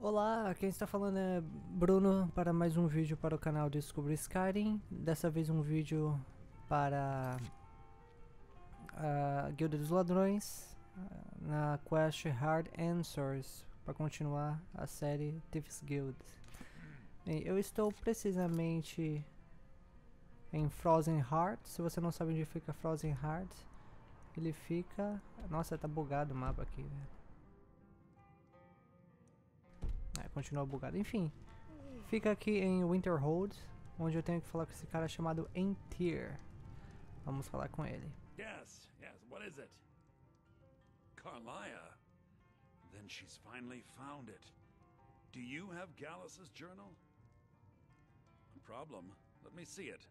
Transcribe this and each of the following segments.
Olá, quem está falando é Bruno para mais um vídeo para o canal Descobrir Skyrim. Dessa vez um vídeo para a Guilda dos Ladrões na quest Hard Anwsers para continuar a série Thieves Guild. Eu estou precisamente em Frozen Heart. Se você não sabe onde fica Frozen Heart, ele fica... Nossa, tá bugado o mapa aqui, velho. Continua bugado. Enfim, fica aqui em Winterhold, onde eu tenho que falar com esse cara chamado Thieves. Vamos falar com ele. Yes, what is it? Carlia? Then she's finally found it. Do you have Gallus's journal? No problem. Let me see it.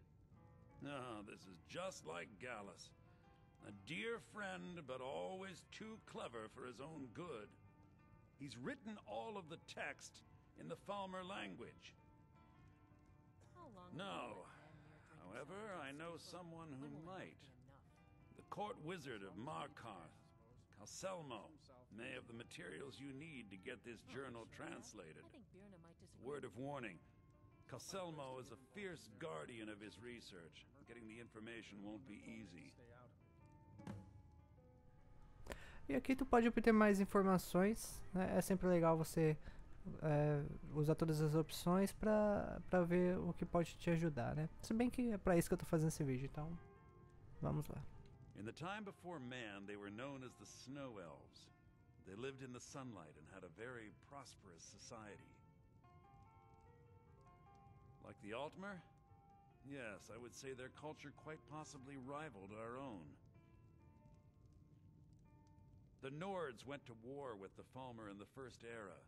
No, this is just like Gallus. A dear friend, but always too clever for his own good. He's written all of the text in the Falmer language. No. However, I know someone who might. The court wizard of Markarth, Calselmo, may have the materials you need to get this journal translated. Word of warning, Calselmo is a fierce guardian of his research. Getting the information won't be easy. E aqui tu pode obter mais informações, né? É sempre legal você usar todas as opções pra ver o que pode te ajudar, né? Se bem que é pra isso que eu tô fazendo esse vídeo, então vamos lá. In the time before man, they were known as the Snow Elves. They lived in the sunlight and had a very prosperous society. Like the Altmer? Yes, I would say their culture quite possibly rivaled our own. The Nords went to war with the Falmer in the First Era,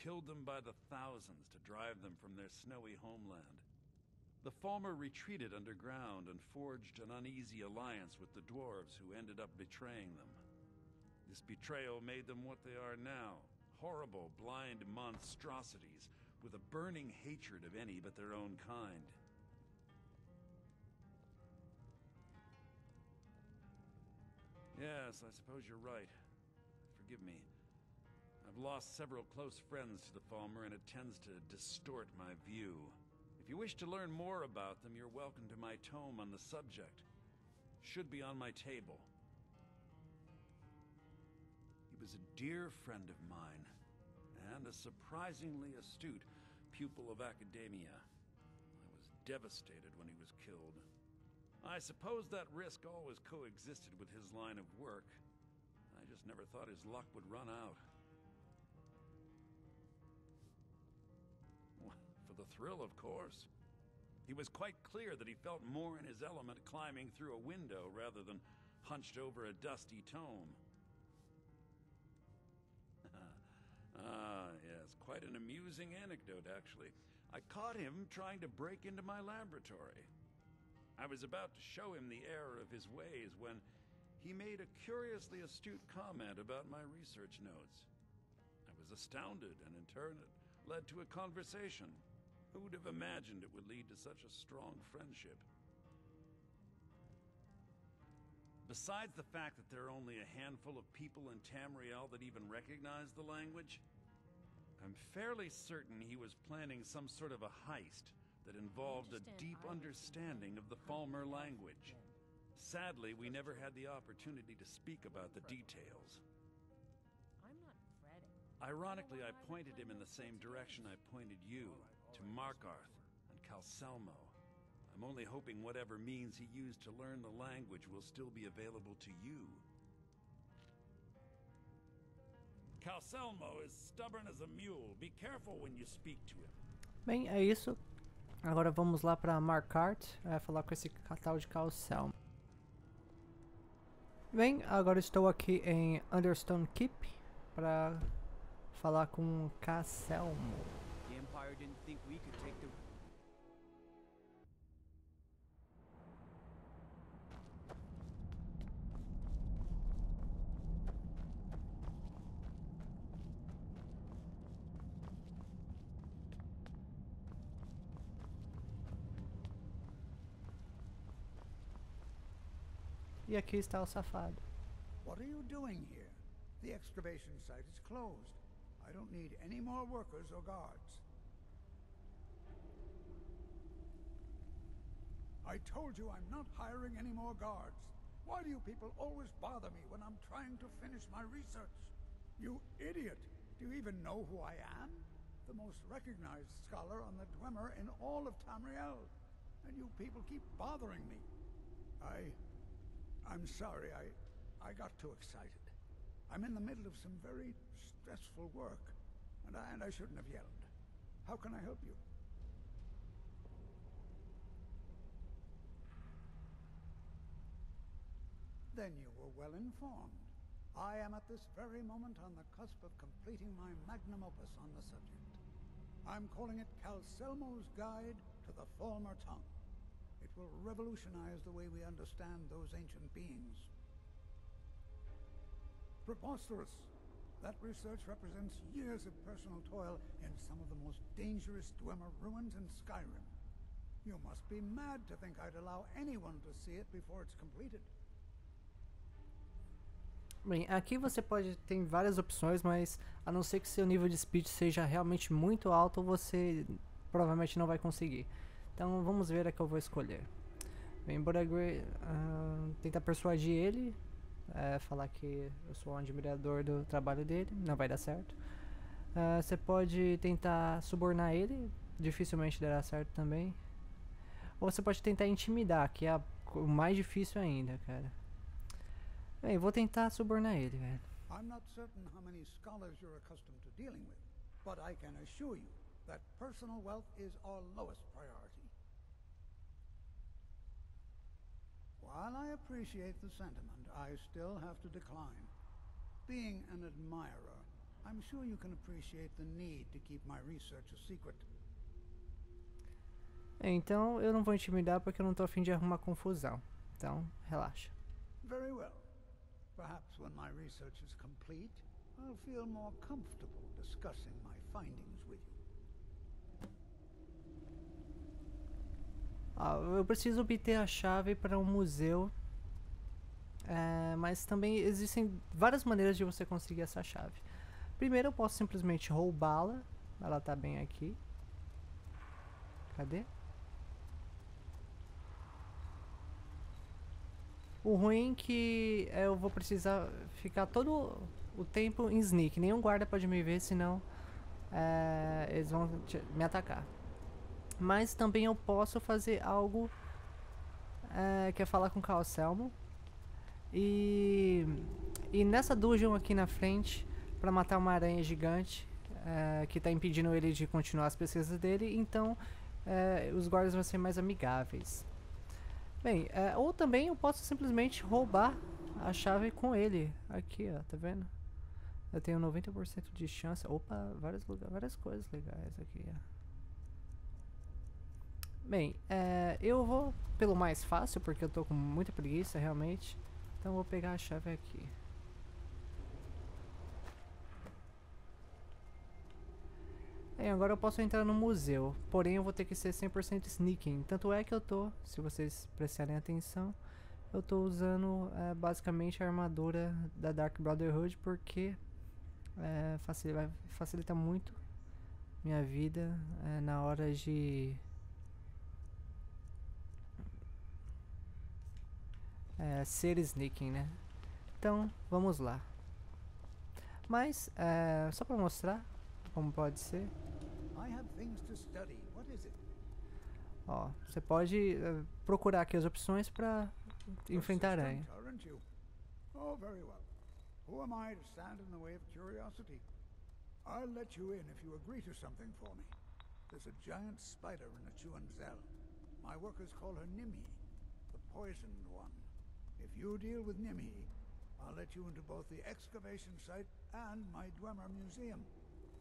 killed them by the thousands to drive them from their snowy homeland. The Falmer retreated underground and forged an uneasy alliance with the dwarves who ended up betraying them. This betrayal made them what they are now, horrible, blind monstrosities with a burning hatred of any but their own kind. Yes, I suppose you're right. Forgive me. I've lost several close friends to the Falmer, and it tends to distort my view. If you wish to learn more about them, you're welcome to my tome on the subject. Should be on my table. He was a dear friend of mine, and a surprisingly astute pupil of academia. I was devastated when he was killed. I suppose that risk always coexisted with his line of work. I just never thought his luck would run out. For the thrill, of course. He was quite clear that he felt more in his element climbing through a window rather than hunched over a dusty tome. Yes, quite an amusing anecdote, actually. I caught him trying to break into my laboratory. I was about to show him the error of his ways when he made a curiously astute comment about my research notes. I was astounded, and in turn it led to a conversation. Who would have imagined it would lead to such a strong friendship? Besides the fact that there are only a handful of people in Tamriel that even recognize the language, I'm fairly certain he was planning some sort of a heist that involved a deep understanding of the Falmer language. Sadly, we never had the opportunity to speak about the details. I'm not fretting. Ironically, I pointed him in the same direction I pointed you, to Markarth and Calselmo. I'm only hoping whatever means he used to learn the language will still be available to you. Calselmo is stubborn as a mule. Be careful when you speak to him. Bem, é isso. Agora vamos lá para Markarth, falar com esse tal de Calselmo. Bem, agora estou aqui em Understone Keep para falar com Calselmo. The Empire didn't think we could take the... E aqui está o safado. What are you doing here? The excavation site is closed. I don't need any more workers or guards. I told you I'm not hiring any more guards. Why do you people always bother me when I'm trying to finish my research? You idiot! Do you even know who I am? The most recognized scholar on the Dwemer in all of Tamriel. And you people keep bothering me. I'm sorry, I got too excited. I'm in the middle of some very stressful work, and I shouldn't have yelled. How can I help you? Then you were well informed. I am at this very moment on the cusp of completing my magnum opus on the subject. I'm calling it Calcelmo's Guide to the Former Tongue. It will revolutionize the way we understand those ancient beings. Preposterous! That research represents years of personal toil in some of the most dangerous Dwemer ruins in Skyrim. You must be mad to think I'd allow anyone to see it before it's completed. Bem, aqui você pode ter várias opções, mas a não ser que seu nível de speed seja realmente muito alto, você provavelmente não vai conseguir. Então vamos ver a que eu vou escolher. Bem, Boragre, tentar persuadir ele, falar que eu sou um admirador do trabalho dele, não vai dar certo. Você pode tentar subornar ele, dificilmente dará certo também. Ou você pode tentar intimidar, que é o mais difícil ainda, cara. Bem, vou tentar subornar ele, velho. I'm not certain how many scholars you're accustomed to dealing with, but I can assure you that personal wealth is our lowest priority. While I appreciate the sentiment, I still have to decline. Being an admirer, I'm sure you can appreciate the need to keep my research a secret. Então, eu não vou intimidar porque eu não tô a fim de arrumar confusão. Então, relaxa. Very well. Perhaps when my research is complete, I'll feel more comfortable discussing my findings with you. Eu preciso obter a chave para um museu, mas também existem várias maneiras de você conseguir essa chave. Primeiro eu posso simplesmente roubá-la, ela tá bem aqui. Cadê? O ruim é que eu vou precisar ficar todo o tempo em sneak, nenhum guarda pode me ver, senão eles vão me atacar. Mas também eu posso fazer algo que é falar com o Calcelmo e nessa dungeon aqui na frente para matar uma aranha gigante que está impedindo ele de continuar as pesquisas dele, então os guardas vão ser mais amigáveis. Bem, ou também eu posso simplesmente roubar a chave com ele aqui, ó, tá vendo? Eu tenho 90% de chance. Opa, várias coisas legais aqui, ó. Bem, eu vou pelo mais fácil, porque eu tô com muita preguiça, realmente. Então eu vou pegar a chave aqui. Agora eu posso entrar no museu, porém eu vou ter que ser 100% sneaking. Tanto é que eu tô, se vocês prestarem atenção, eu tô usando basicamente a armadura da Dark Brotherhood, porque vai facilitar muito minha vida na hora de ser sneaking, né? Então, vamos lá. Mas, só para mostrar como pode ser. Ó, você pode procurar aqui as opções para enfrentar a aranha. Oh, very well. Who am I to stand in the way of curiosity? I'll let you in if you agree to something for me. There's a giant spider in the Chuanzel. My workers call her Nimhi, the poisoned one. If you deal with Nimhi, I'll let you into both the excavation site and my Dwemer museum.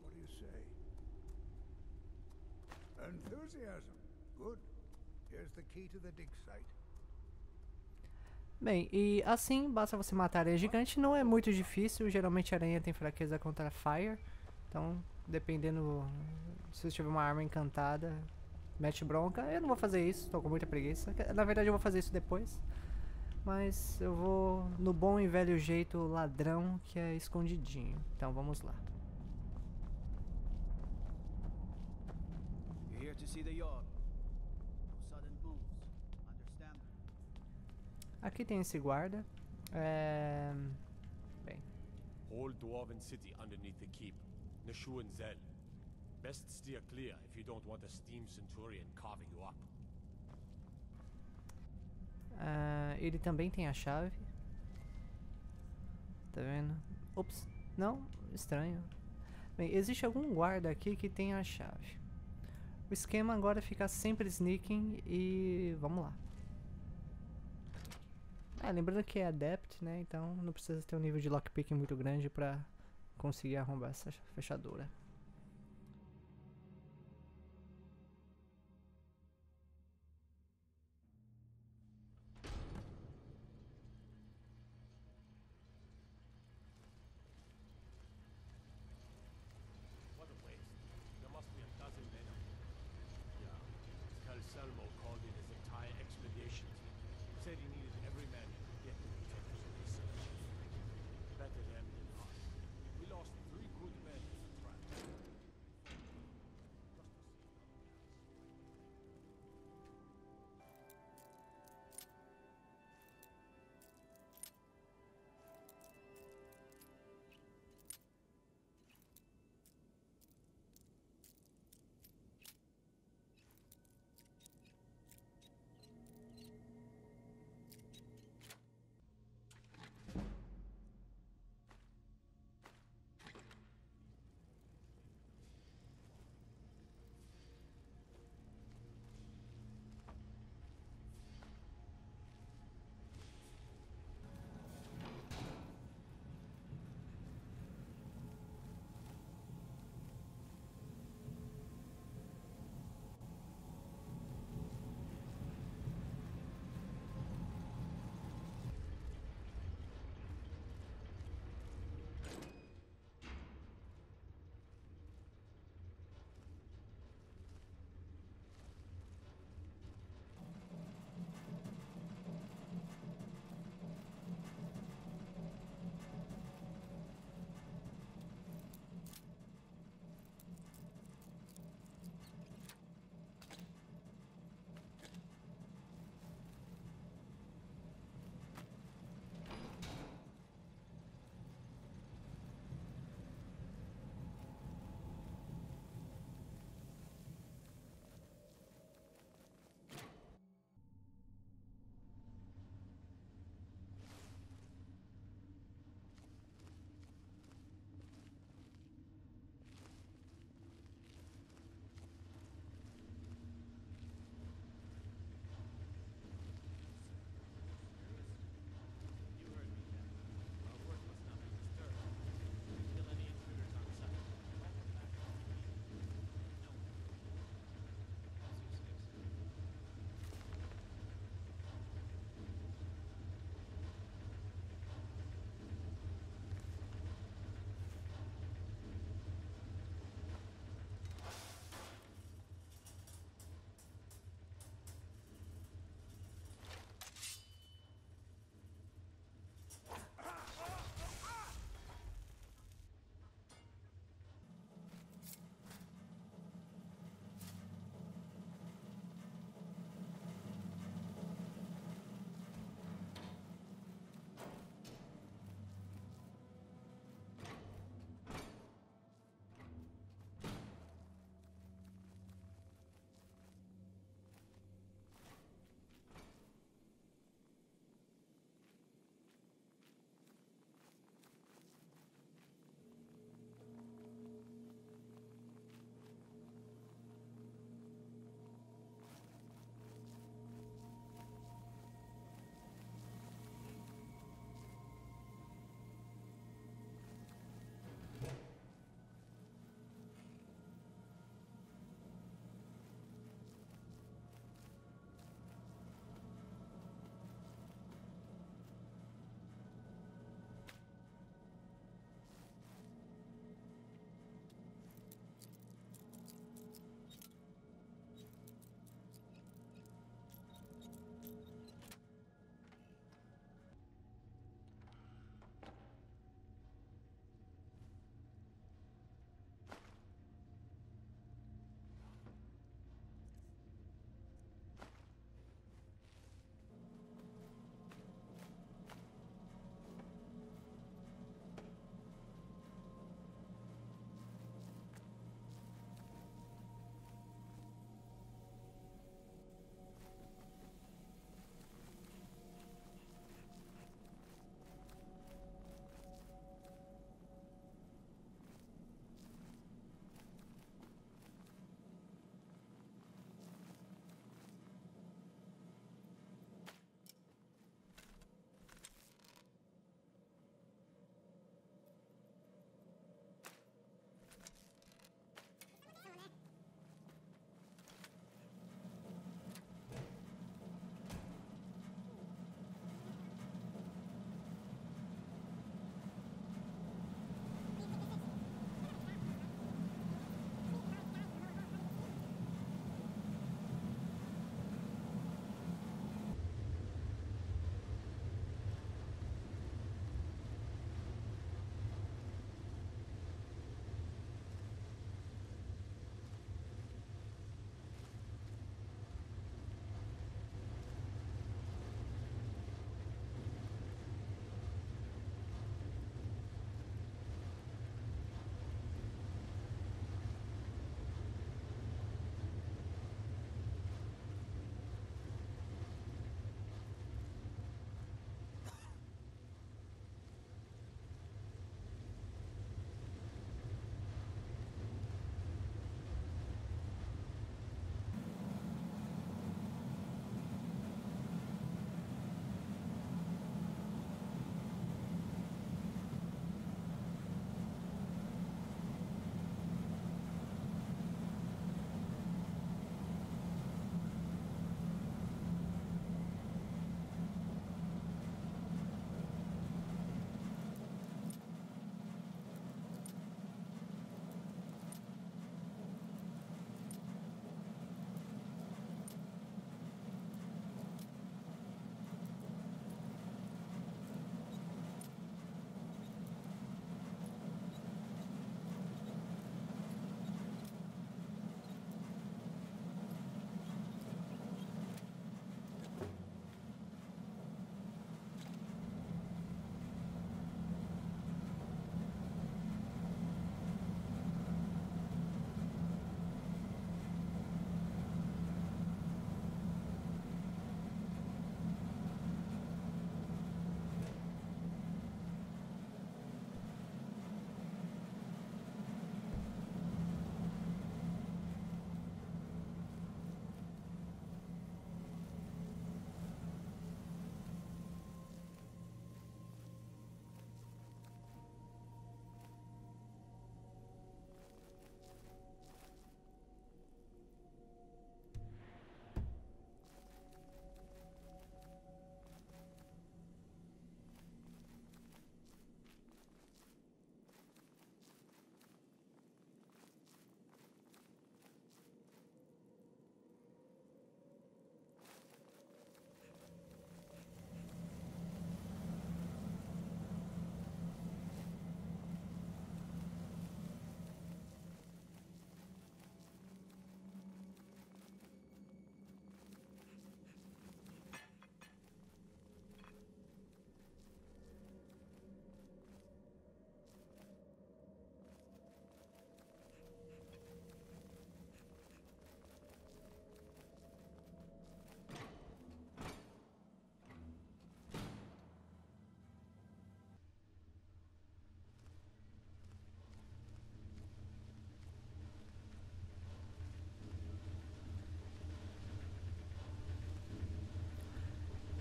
What do you say? Enthusiasm. Good. Here's the key to the dig site. Bem, e assim, basta você matar a aranha gigante, não é muito difícil, geralmente a aranha tem fraqueza contra fire, então, dependendo, se eu tiver uma arma encantada, mete bronca. Eu não vou fazer isso, tô com muita preguiça, na verdade eu vou fazer isso depois, mas eu vou no bom e velho jeito ladrão, que é escondidinho, então vamos lá. to see the yard. No sudden moves. Understand? Aqui tem esse guarda. Bem, Whole dwarven city underneath the keep. Nashu and Zel. Best steer clear if you don't want a steam centurion carving you up. ele também tem a chave. Tá vendo? Ops, não, estranho. Bem, existe algum guarda aqui que tem a chave. O esquema agora é ficar sempre sneaking e vamos lá. Lembrando que é adept, né? Então não precisa ter um nível de lockpicking muito grande pra conseguir arrombar essa fechadura. What a waste. There must be a dozen men up here. Yeah. Calselmo called in his entire expedition team. Said he needed every man he could get to protect his research. Better them than us. We lost 3 good men in the trap.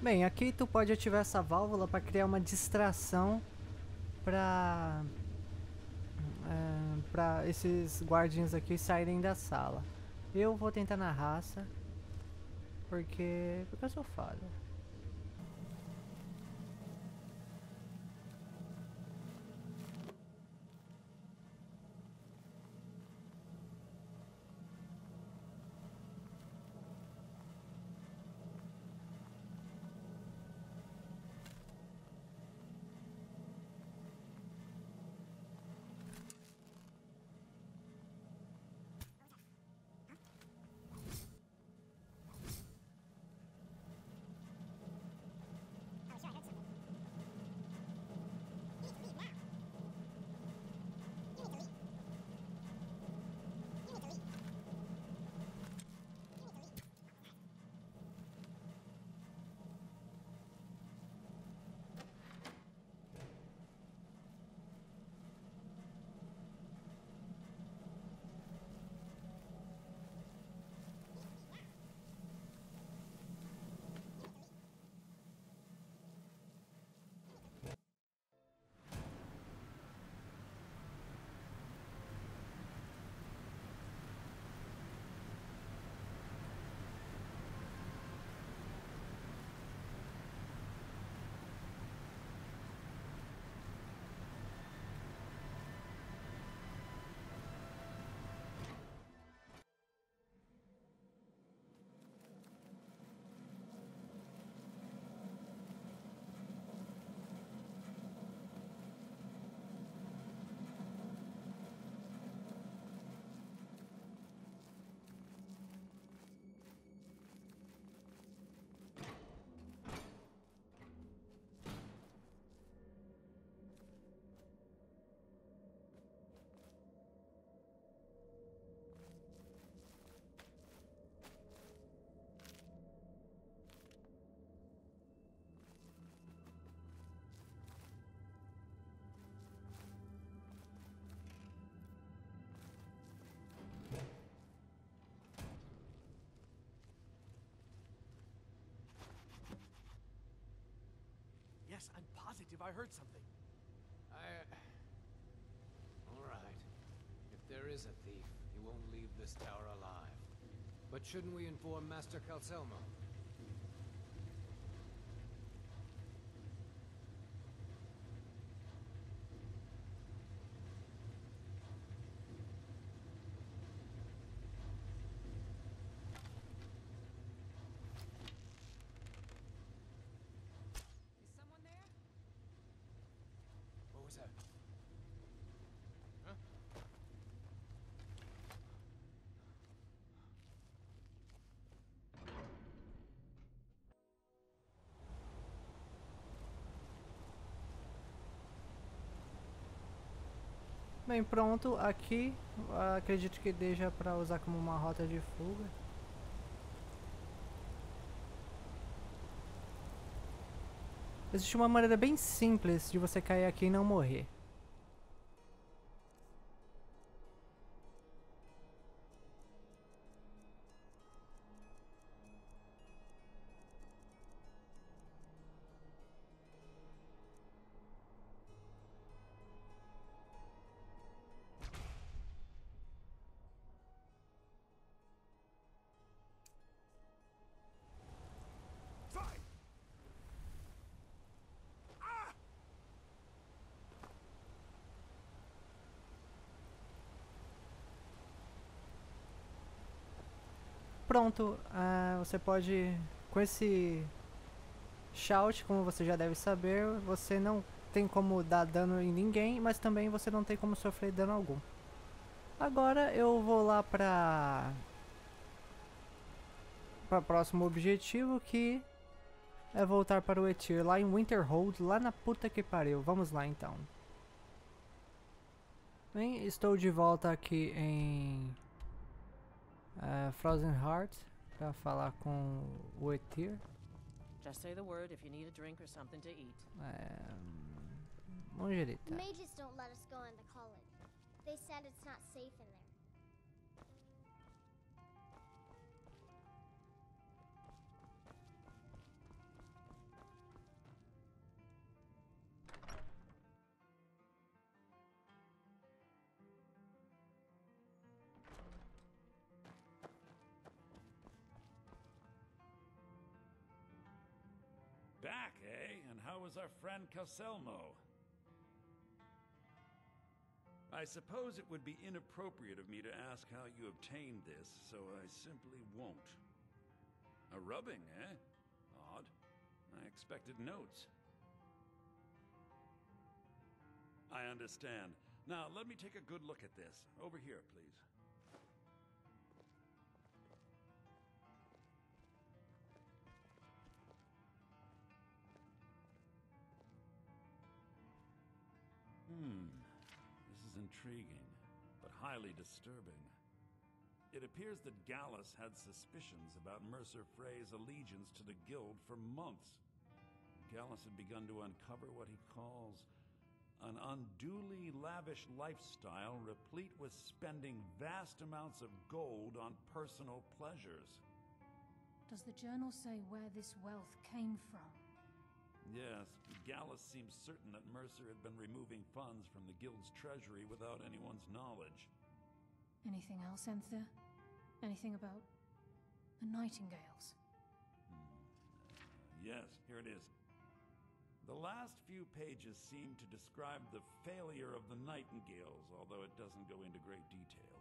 Bem, aqui tu pode ativar essa válvula para criar uma distração para esses guardinhas aqui saírem da sala. Eu vou tentar na raça, porque eu sou foda. Yes, I'm positive I heard something. All right. If there is a thief, he won't leave this tower alive. But shouldn't we inform Master Calcelmo? Is someone there? What was that? Huh? Bem, pronto, aqui acredito que deixa para usar como uma rota de fuga. Existe uma maneira bem simples de você cair aqui e não morrer. Try! Pronto, você pode, com esse shout, como você já deve saber, você não tem como dar dano em ninguém, mas também você não tem como sofrer dano algum. Agora eu vou lá para próximo objetivo, que é voltar para o Etir, lá em Winterhold, lá na puta que pariu. Vamos lá então. Bem, estou de volta aqui em Frozen Heart para falar com o Etir. Just say the word if you need a drink or something to eat. Onde ele tá? Mages don't let us go in the college. They said it's not safe in there. was our friend Calselmo. I suppose it would be inappropriate of me to ask how you obtained this, so I simply won't. A rubbing, eh? Odd. I expected notes. I understand. Now, let me take a good look at this. Over here, please. This is intriguing, but highly disturbing. It appears that Gallus had suspicions about Mercer Frey's allegiance to the Guild for months. Gallus had begun to uncover what he calls an unduly lavish lifestyle replete with spending vast amounts of gold on personal pleasures. Does the journal say where this wealth came from? Yes, Gallus seems certain that Mercer had been removing funds from the Guild's treasury without anyone's knowledge. Anything else, Enthir? Anything about the Nightingales? Yes, here it is. The last few pages seem to describe the failure of the Nightingales, although it doesn't go into great detail.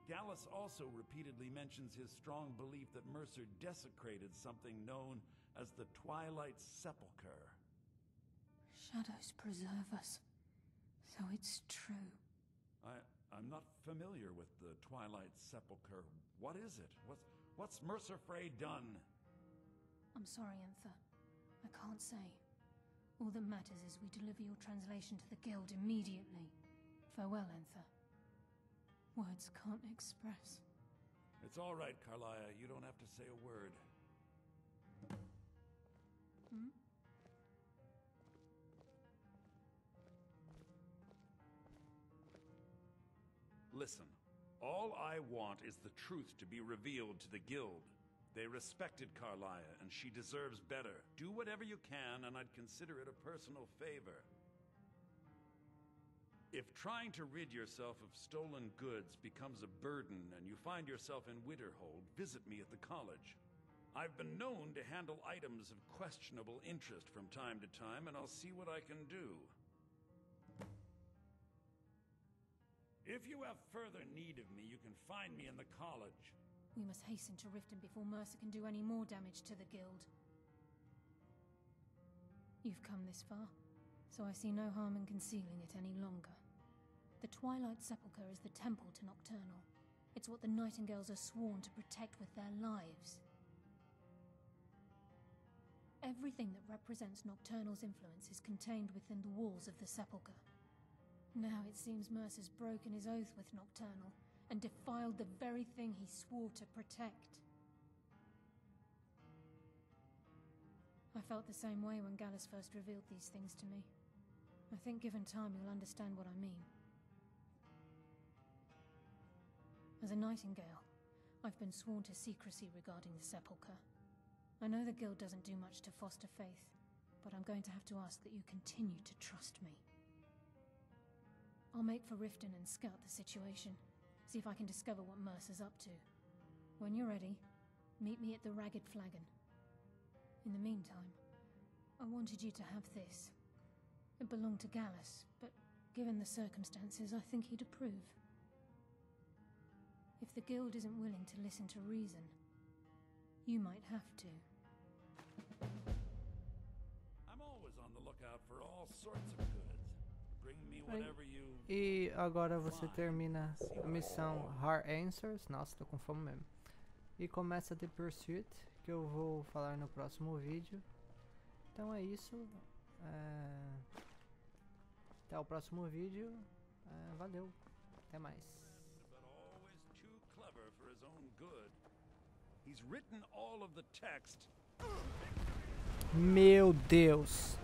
Gallus also repeatedly mentions his strong belief that Mercer desecrated something known as the Twilight Sepulchre. Shadows preserve us. So it's true. I'm not familiar with the Twilight Sepulchre. What is it? What's Mercer Frey done? I'm sorry, Enthir. I can't say. All that matters is we deliver your translation to the Guild immediately. Farewell, Enthir. Words can't express. It's all right, Carlia. You don't have to say a word. Listen, all I want is the truth to be revealed to the Guild. They respected Carlia, and she deserves better. Do whatever you can, and I'd consider it a personal favor. If trying to rid yourself of stolen goods becomes a burden and you find yourself in Winterhold, visit me at the college. I've been known to handle items of questionable interest from time to time, and I'll see what I can do. If you have further need of me, you can find me in the college. We must hasten to Riften before Mercer can do any more damage to the Guild. You've come this far, so I see no harm in concealing it any longer. The Twilight Sepulchre is the temple to Nocturnal. It's what the Nightingales are sworn to protect with their lives. Everything that represents Nocturnal's influence is contained within the walls of the Sepulchre. Now it seems Mercer's broken his oath with Nocturnal and defiled the very thing he swore to protect. I felt the same way when Gallus first revealed these things to me. I think given time you'll understand what I mean. As a Nightingale, I've been sworn to secrecy regarding the Sepulchre. I know the Guild doesn't do much to foster faith, but I'm going to have to ask that you continue to trust me. I'll make for Riften and scout the situation, see if I can discover what Mercer's up to. When you're ready, meet me at the Ragged Flagon. In the meantime, I wanted you to have this. It belonged to Gallus, but given the circumstances, I think he'd approve. If the Guild isn't willing to listen to reason, you might have to. I'm always on the lookout for all sorts of goods. Bring me whatever you... E agora você termina a missão Hard Anwsers. Nossa, tô com fome mesmo. E começa The Pursuit, que eu vou falar no próximo vídeo. Então é isso. Até o próximo vídeo. Valeu. Até mais. Meu Deus.